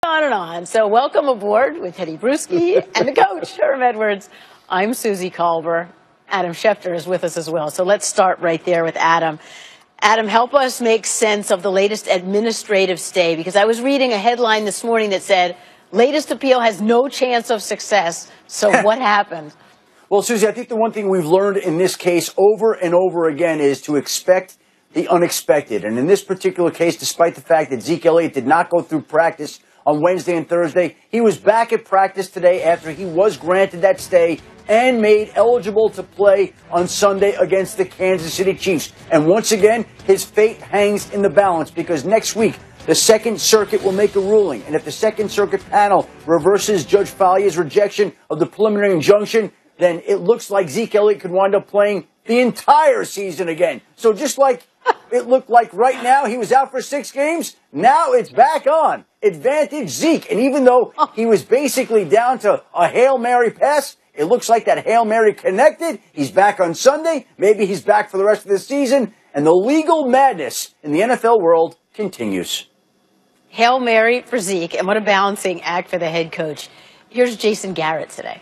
on and on. So welcome aboard with Teddy Bruschi and the coach, Herm Edwards. I'm Susie Kolber. Adam Schefter is with us as well. So let's start right there with Adam. Adam, help us make sense of the latest administrative stay, because I was reading a headline this morning that said, latest appeal has no chance of success. So what happened? Well, Susie, I think the one thing we've learned in this case over and over again is to expect the unexpected. And in this particular case, despite the fact that Ezekiel Elliott did not go through practice on Wednesday and Thursday, he was back at practice today after he was granted that stay and made eligible to play on Sunday against the Kansas City Chiefs. And once again, his fate hangs in the balance, because next week, the Second Circuit will make a ruling. And if the Second Circuit panel reverses Judge Fallia's rejection of the preliminary injunction, then it looks like Zeke Elliott could wind up playing the entire season again. So just like it looked like right now he was out for 6 games, now it's back on. Advantage Zeke. And even though he was basically down to a Hail Mary pass, it looks like that Hail Mary connected. He's back on Sunday. Maybe he's back for the rest of the season. And the legal madness in the NFL world continues. Hail Mary for Zeke, and what a balancing act for the head coach. Here's Jason Garrett today.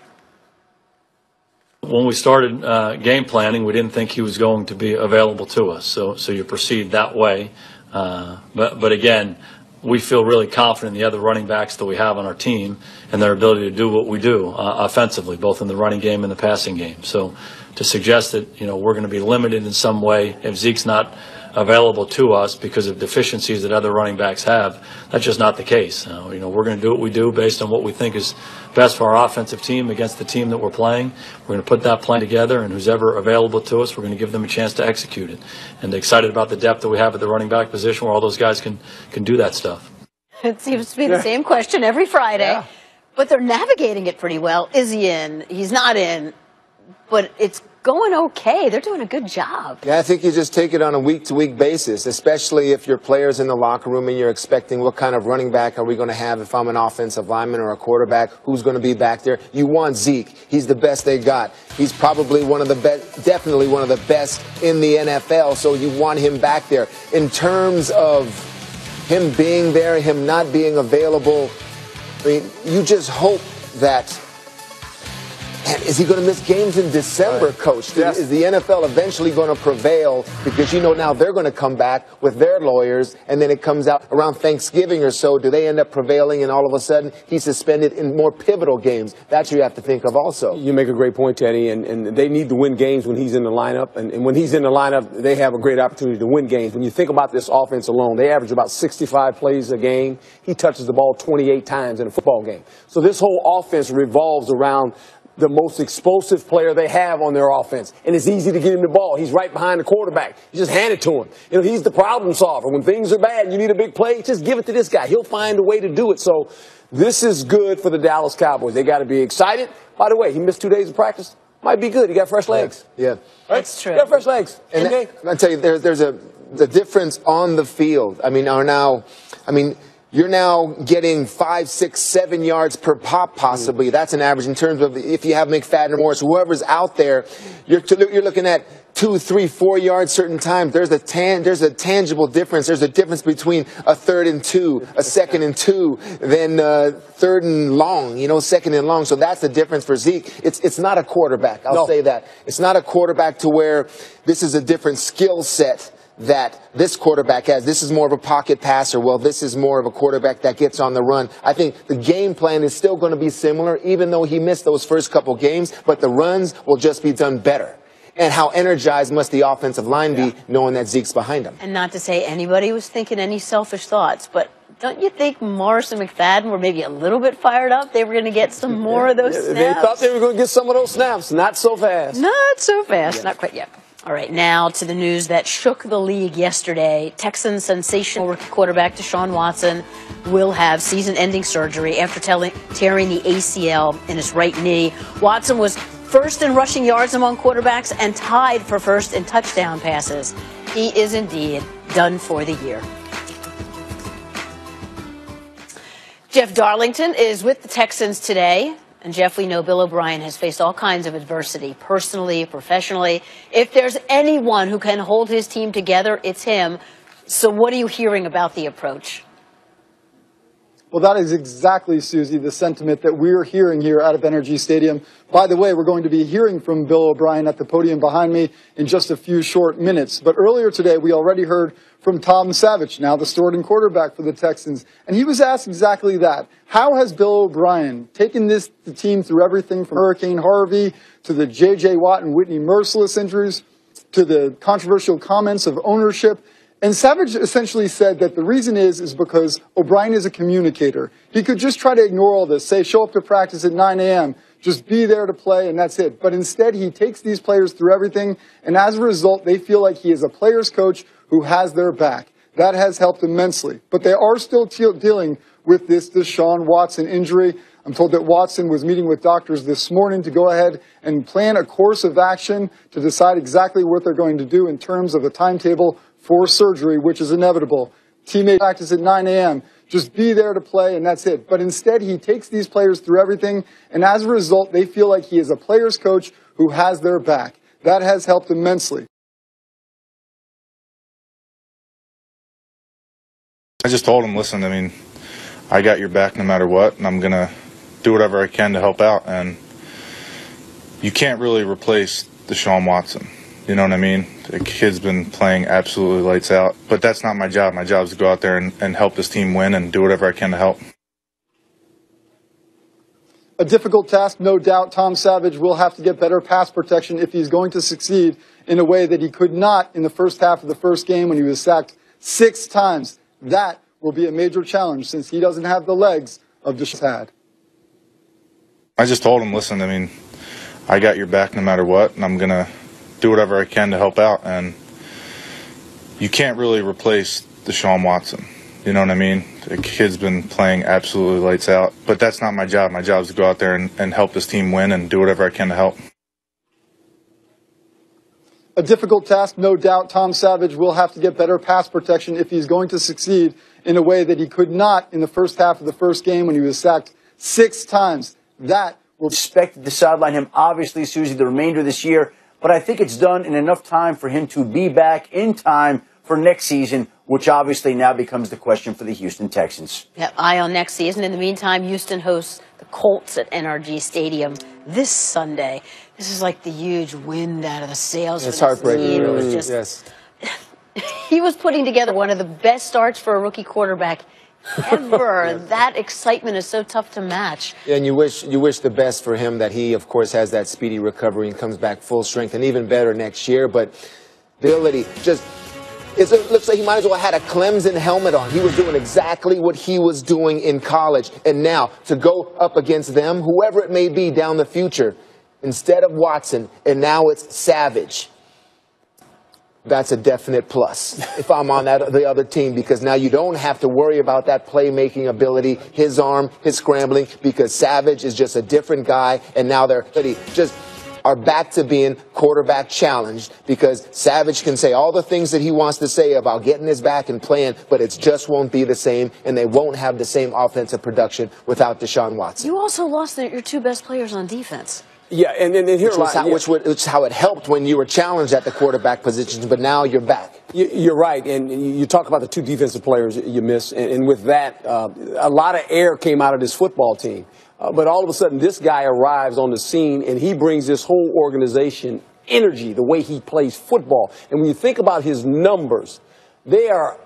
When we started game planning, we didn't think he was going to be available to us. So you proceed that way. But again, we feel really confident in the other running backs that we have on our team and their ability to do what we do offensively, both in the running game and the passing game. So to suggest that, we're going to be limited in some way if Zeke's not available to us because of deficiencies that other running backs have, that's just not the case. We're going to do what we do based on what we think is best for our offensive team against the team that we're playing. We're going to put that plan together, and who's ever available to us, we're going to give them a chance to execute it. And excited about the depth that we have at the running back position where all those guys can do that stuff. It seems to be the same question every Friday, but they're navigating it pretty well. Is he in? He's not in, but it's going okay. They're doing a good job. Yeah, I think you just take it on a week-to-week basis, especially if your player's in the locker room and you're expecting what kind of running back are we going to have if I'm an offensive lineman or a quarterback, who's going to be back there. You want Zeke. He's the best they got. He's probably one of the best, definitely one of the best in the NFL, so you want him back there. In terms of him being there, him not being available, I mean, you just hope that. And is he going to miss games in December, Coach? Yes. Is the NFL eventually going to prevail? Because, now they're going to come back with their lawyers, and then it comes out around Thanksgiving or so. Do they end up prevailing, and all of a sudden he's suspended in more pivotal games? That's what you have to think of also. You make a great point, Teddy, and they need to win games when he's in the lineup. And when he's in the lineup, they have a great opportunity to win games. When you think about this offense alone, they average about 65 plays a game. He touches the ball 28 times in a football game. So this whole offense revolves around the most explosive player they have on their offense. And it's easy to get him the ball. He's right behind the quarterback. You just hand it to him. He's the problem solver. When things are bad and you need a big play, just give it to this guy. He'll find a way to do it. So this is good for the Dallas Cowboys. They got to be excited. By the way, he missed 2 days of practice. Might be good. He got fresh legs. Yeah. Right? That's true. He got fresh legs. And I tell you, there's the difference on the field. You're now getting 5, 6, 7 yards per pop, possibly. That's an average in terms of if you have McFadden or Morris, whoever's out there, you're looking at 2, 3, 4 yards certain times. There's a tangible difference. There's a difference between a 3rd and 2, a 2nd and 2, then 3rd and long, 2nd and long. So that's the difference for Zeke. It's not a quarterback. I'll say that. It's not a quarterback to where this is a different skill set that this quarterback has. This is more of a pocket passer. Well, this is more of a quarterback that gets on the run. I think the game plan is still going to be similar, even though he missed those first couple games, but the runs will just be done better. And how energized must the offensive line be knowing that Zeke's behind him? And not to say anybody was thinking any selfish thoughts, but don't you think Morris and McFadden were maybe a little bit fired up? They were going to get some more of those snaps? They thought they were going to get some of those snaps. Not so fast. Not so fast. Not quite yet. All right, now to the news that shook the league yesterday. Texans sensational rookie quarterback Deshaun Watson will have season-ending surgery after tearing the ACL in his right knee. Watson was first in rushing yards among quarterbacks and tied for first in touchdown passes. He is indeed done for the year. Jeff Darlington is with the Texans today. And, Jeff, we know Bill O'Brien has faced all kinds of adversity, personally, professionally. If there's anyone who can hold his team together, it's him. So what are you hearing about the approach? Well, that is exactly, Susie, the sentiment that we're hearing here out of NRG Stadium. By the way, we're going to be hearing from Bill O'Brien at the podium behind me in just a few short minutes. But earlier today, we already heard from Tom Savage, now the starting quarterback for the Texans. And he was asked exactly that. How has Bill O'Brien taken the team through everything from Hurricane Harvey to the J.J. Watt and Whitney Merciless injuries to the controversial comments of ownership? And Savage essentially said that the reason is because O'Brien is a communicator. He could just try to ignore all this, say, show up to practice at 9 a.m., just be there to play, and that's it. But instead, he takes these players through everything, and as a result, they feel like he is a player's coach who has their back. That has helped immensely. But they are still dealing with this Deshaun Watson injury. I'm told that Watson was meeting with doctors this morning to go ahead and plan a course of action to decide exactly what they're going to do in terms of a timetable for surgery, which is inevitable. Teammate practice at 9 a.m., just be there to play, and that's it. But instead, he takes these players through everything, and as a result, they feel like he is a player's coach who has their back. That has helped immensely. I just told him, listen, I mean, I got your back no matter what, and I'm going to do whatever I can to help out. And you can't really replace Deshaun Watson. You know what I mean? The kid's been playing absolutely lights out. But that's not my job. My job is to go out there and help this team win and do whatever I can to help. A difficult task, no doubt. Tom Savage will have to get better pass protection if he's going to succeed in a way that he could not in the first half of the first game when he was sacked 6 times. That will be a major challenge since he doesn't have the legs of Deshaun had. I just told him, listen, I mean, I got your back no matter what, and I'm going to do whatever I can to help out. And you can't really replace Deshaun Watson. You know what I mean? The kid's been playing absolutely lights out. But that's not my job. My job is to go out there and help this team win and do whatever I can to help. A difficult task, no doubt. Tom Savage will have to get better pass protection if he's going to succeed in a way that he could not in the first half of the first game when he was sacked 6 times. That will expected to sideline him, obviously, Susie, the remainder of this year. But I think it's done in enough time for him to be back in time for next season, which obviously now becomes the question for the Houston Texans. Yep, eye on next season. In the meantime, Houston hosts the Colts at NRG Stadium this Sunday. This is like the huge wind out of the sails. It's heartbreaking. It was just, yes. He was putting together one of the best starts for a rookie quarterback ever. That excitement is so tough to match. Yeah, and you wish the best for him, that he, of course, has that speedy recovery and comes back full strength and even better next year. But the ability just... It looks like he might as well have had a Clemson helmet on. He was doing exactly what he was doing in college. And now, to go up against them, whoever it may be down the future, instead of Watson, and now it's Savage, that's a definite plus if I'm on the other team, because now you don't have to worry about that playmaking ability, his arm, his scrambling, because Savage is just a different guy, and now they're just are back to being quarterback challenged, because Savage can say all the things that he wants to say about getting his back and playing, but it just won't be the same, and they won't have the same offensive production without Deshaun Watson. You also lost your 2 best players on defense. Yeah, and here's which is how it helped when you were challenged at the quarterback positions, but now you're back. You're right, and you talk about the 2 defensive players you missed, and with that, a lot of air came out of this football team. But all of a sudden, this guy arrives on the scene, and he brings this whole organization energy, the way he plays football. And when you think about his numbers, they are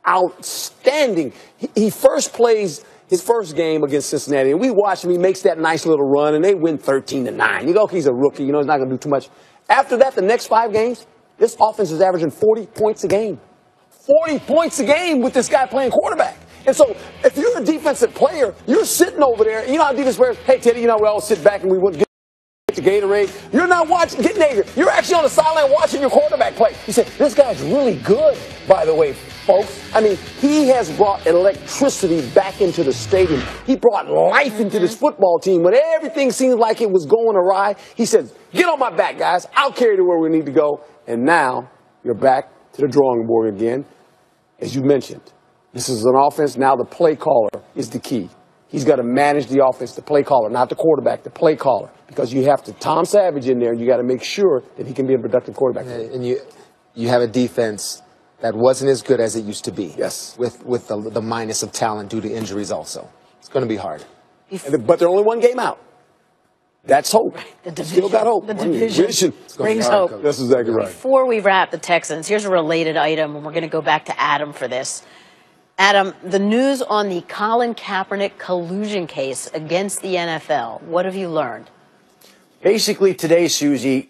outstanding. He first plays his first game against Cincinnati, and we watch him. He makes that nice little run, and they win 13-9. You go, okay, he's a rookie. You know, he's not going to do too much. After that, the next 5 games, this offense is averaging 40 points a game. 40 points a game with this guy playing quarterback. And so, if you're a defensive player, you're sitting over there. You know how defensive players, hey, Teddy, you know, we all sit back and we wouldn't get the Gatorade. You're not getting angry. You're actually on the sideline watching your quarterback play. You say, this guy's really good, by the way, folks. I mean, he has brought electricity back into the stadium. He brought life into this football team. When everything seemed like it was going awry, he said, get on my back, guys. I'll carry you to where we need to go. And now, you're back to the drawing board again, as you mentioned. This is an offense. Now the play caller is the key. He's got to manage the offense, the play caller, not the quarterback, the play caller. Because you have to Tom Savage in there, and you got to make sure that he can be a productive quarterback. And you have a defense that wasn't as good as it used to be. Yes. With the minus of talent due to injuries also. It's going to be hard. But they're only one game out. That's hope. The division, Still got hope. The division brings hope. That's exactly right. Before we wrap the Texans, here's a related item, and we're going to go back to Adam for this. Adam, the news on the Colin Kaepernick collusion case against the NFL. What have you learned? Basically today, Susie,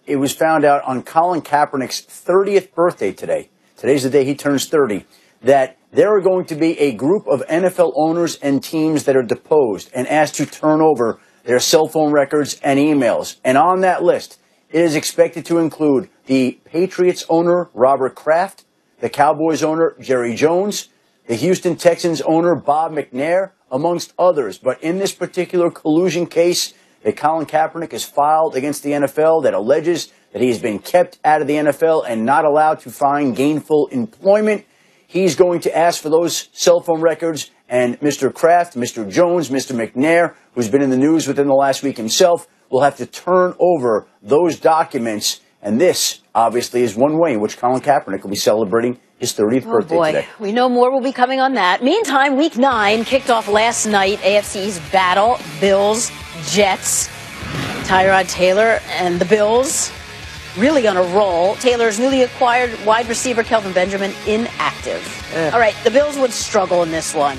it was found out on Colin Kaepernick's 30th birthday today. Today's the day he turns 30. That there are going to be a group of NFL owners and teams that are deposed and asked to turn over their cell phone records and emails. And on that list, it is expected to include the Patriots owner, Robert Kraft, the Cowboys owner, Jerry Jones, the Houston Texans owner, Bob McNair, amongst others. But in this particular collusion case that Colin Kaepernick has filed against the NFL that alleges that he has been kept out of the NFL and not allowed to find gainful employment, he's going to ask for those cell phone records, and Mr. Kraft, Mr. Jones, Mr. McNair, who's been in the news within the last week himself, will have to turn over those documents. And this, obviously, is one way in which Colin Kaepernick will be celebrating his 30th birthday today. We know more will be coming on that. Meantime, Week 9 kicked off last night. AFC East battle, Bills, Jets, Tyrod Taylor, and the Bills really on a roll. Taylor's newly acquired wide receiver, Kelvin Benjamin, inactive. All right, the Bills would struggle in this one.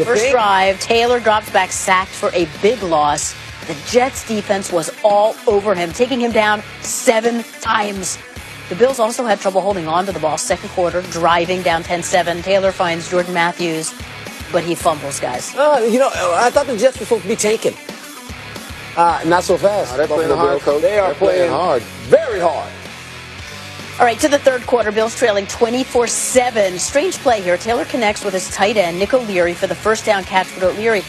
First drive, Taylor drops back sacked for a big loss. The Jets defense was all over him, taking him down 7 times. The Bills also had trouble holding on to the ball second quarter, driving down 10-7. Taylor finds Jordan Matthews, but he fumbles, guys. I thought the Jets were supposed to be tanking. Not so fast. They're playing hard, Coach. They are playing hard. Very hard. All right, to the third quarter, Bills trailing 24-7. Strange play here. Taylor connects with his tight end, Nick O'Leary, for the first down catch, but O'Leary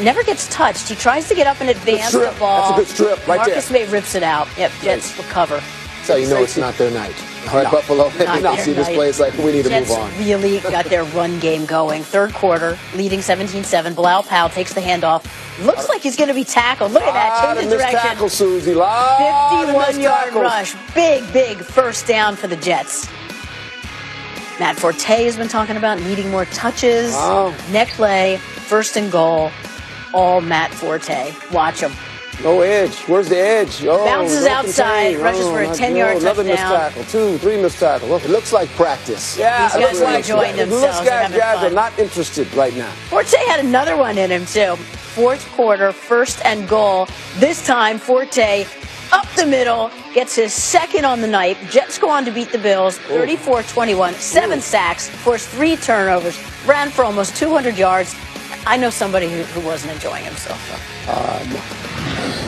never gets touched. He tries to get up and advance the ball. That's a good strip right Marcus May rips it out. Yep, Jets recover. That's how you know it's not their night. All right, Buffalo, you see this play, it's like we need to move on. Jets really got their run game going. Third quarter, leading 17-7. Bilal Powell takes the handoff. Looks like he's going to be tackled. Look at that, change of direction. Tackle, Susie. 51-yard rush. Big first down for the Jets. Matt Forte has been talking about needing more touches. Next play, first and goal, all Matt Forte. Watch him. No edge. Where's the edge? Bounces outside, rushes for a 10-yard touchdown. Another missed tackle. 2, 3 missed tackles. It looks like practice. Yeah, these guys are enjoying themselves. These guys are not interested right now. Forte had another one in him, too. Fourth quarter, first and goal. This time, Forte up the middle, gets his second on the night. Jets go on to beat the Bills, 34-21, 7 sacks, forced 3 turnovers, ran for almost 200 yards. I know somebody who wasn't enjoying himself.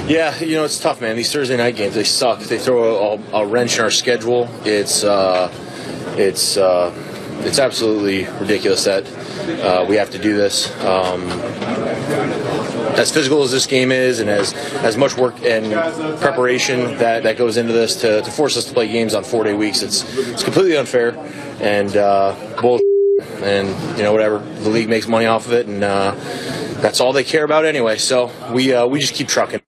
Yeah, it's tough, man. These Thursday night games, they suck. They throw a wrench in our schedule. It's absolutely ridiculous that we have to do this. As physical as this game is, and as much work and preparation that goes into this to force us to play games on 4-day weeks, it's completely unfair and bull. And whatever, the league makes money off of it, and that's all they care about anyway. So we just keep trucking.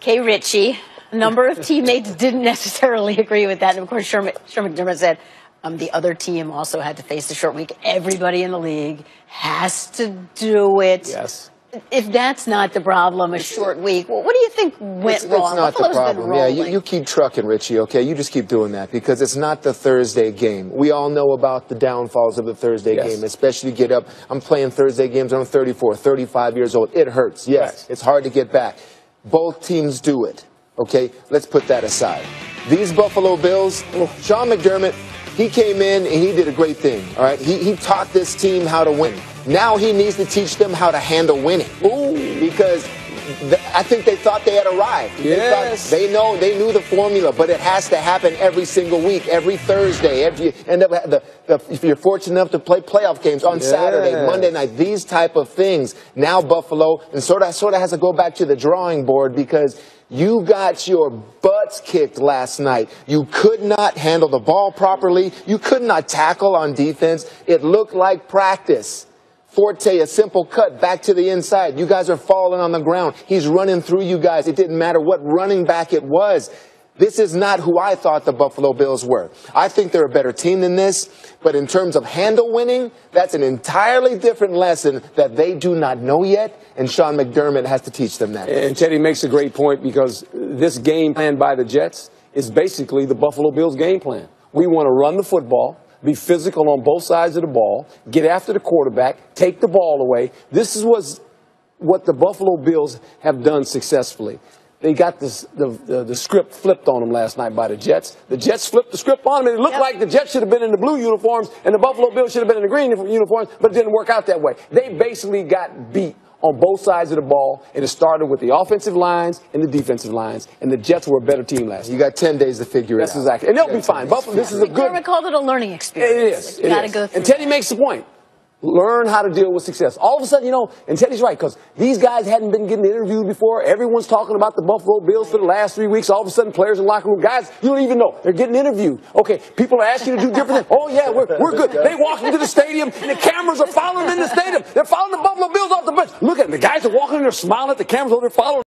Kay Ritchie, a number of teammates didn't necessarily agree with that, and of course, Sean McDermott said the other team also had to face the short week. Everybody in the league has to do it. Yes. If that's not the problem, a short week, what do you think went wrong? It's not the problem. Yeah, you keep trucking, Richie, okay? You just keep doing that because it's not the Thursday game. We all know about the downfalls of the Thursday game, especially get up. I'm playing Thursday games. I'm 34, 35 years old. It hurts. Yes, it's hard to get back. Both teams do it, okay? Let's put that aside. These Buffalo Bills, Sean McDermott, he came in and he did a great thing, all right? He taught this team how to win. Now he needs to teach them how to handle winning. Because I think they thought they had arrived. Yes. They knew the formula, but it has to happen every single week, every Thursday. If you're fortunate enough to play playoff games on Saturday, Monday night, these type of things. Now Buffalo, and sort of has to go back to the drawing board because you got your butts kicked last night. You could not handle the ball properly. You could not tackle on defense. It looked like practice. Forte, a simple cut back to the inside. You guys are falling on the ground. He's running through you guys. It didn't matter what running back it was. This is not who I thought the Buffalo Bills were. I think they're a better team than this, but in terms of handle winning, that's an entirely different lesson that they do not know yet, and Sean McDermott has to teach them that. And Teddy makes a great point, because this game plan by the Jets is basically the Buffalo Bills game plan. We want to run the football, be physical on both sides of the ball, get after the quarterback, take the ball away. This is what the Buffalo Bills have done successfully. They got the script flipped on them last night by the Jets. The Jets flipped the script on them, and it looked like the Jets should have been in the blue uniforms and the Buffalo Bills should have been in the green uniforms, but it didn't work out that way. They basically got beat on both sides of the ball, and it started with the offensive lines and the defensive lines, and the Jets were a better team last night. You got 10 days to figure it out. That's exactly. And they'll be fine. Buffalo, this is a good. McDermott called it a learning experience. It is. And Teddy makes the point. Learn how to deal with success. All of a sudden, and Teddy's right, because these guys hadn't been getting interviewed before. Everyone's talking about the Buffalo Bills for the last 3 weeks. All of a sudden, players in the locker room, guys, you don't even know. They're getting interviewed. Okay, people are asking you to do different things. Oh, yeah, we're good. They walk into the stadium, and the cameras are following them in the stadium. They're following the Buffalo Bills off the bench. Look at them. The guys are walking in there smiling at the cameras. They're following